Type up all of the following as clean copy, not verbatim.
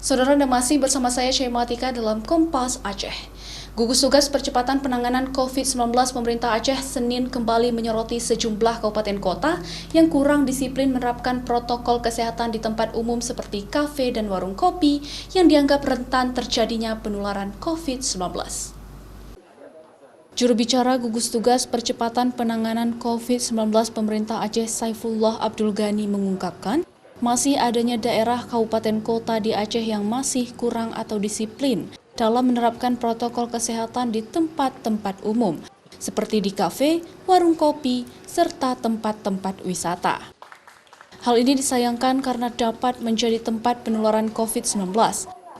Saudara, Anda masih bersama saya Syematika dalam Kompas Aceh. Gugus Tugas Percepatan Penanganan COVID-19 Pemerintah Aceh Senin kembali menyoroti sejumlah kabupaten kota yang kurang disiplin menerapkan protokol kesehatan di tempat umum seperti kafe dan warung kopi yang dianggap rentan terjadinya penularan COVID-19. Juru bicara Gugus Tugas Percepatan Penanganan COVID-19 Pemerintah Aceh Saifullah Abdul Ghani mengungkapkan, masih adanya daerah kabupaten kota di Aceh yang masih kurang atau disiplin dalam menerapkan protokol kesehatan di tempat-tempat umum, seperti di kafe, warung kopi, serta tempat-tempat wisata. Hal ini disayangkan karena dapat menjadi tempat penularan COVID-19,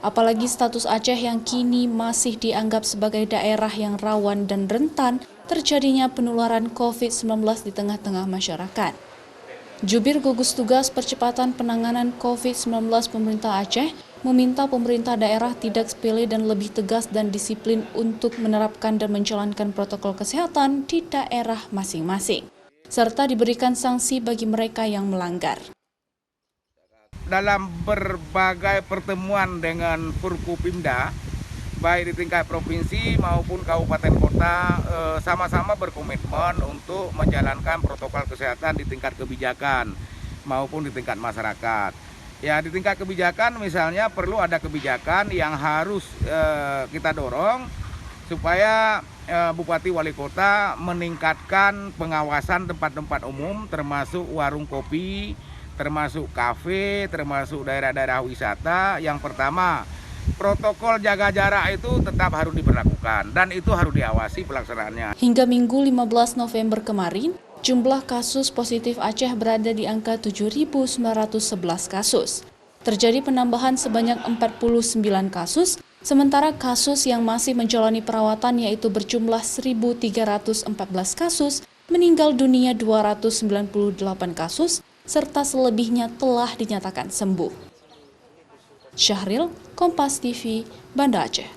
apalagi status Aceh yang kini masih dianggap sebagai daerah yang rawan dan rentan terjadinya penularan COVID-19 di tengah-tengah masyarakat. Jubir Gugus Tugas Percepatan Penanganan COVID-19 Pemerintah Aceh meminta pemerintah daerah tidak sepele dan lebih tegas dan disiplin untuk menerapkan dan menjalankan protokol kesehatan di daerah masing-masing, serta diberikan sanksi bagi mereka yang melanggar. Dalam berbagai pertemuan dengan Forkopimda, baik di tingkat provinsi maupun kabupaten kota, sama-sama berkomitmen untuk menjalankan protokol kesehatan di tingkat kebijakan maupun di tingkat masyarakat. Ya, di tingkat kebijakan misalnya perlu ada kebijakan yang harus kita dorong supaya Bupati Wali Kota meningkatkan pengawasan tempat-tempat umum termasuk warung kopi, termasuk kafe, termasuk daerah-daerah wisata. Yang pertama, protokol jaga jarak itu tetap harus diberlakukan dan itu harus diawasi pelaksanaannya. Hingga Minggu 15 November kemarin, jumlah kasus positif Aceh berada di angka 7.911 kasus. Terjadi penambahan sebanyak 49 kasus, sementara kasus yang masih menjalani perawatan yaitu berjumlah 1.314 kasus, meninggal dunia 298 kasus, serta selebihnya telah dinyatakan sembuh. Syahril, Kompas TV, Banda Aceh.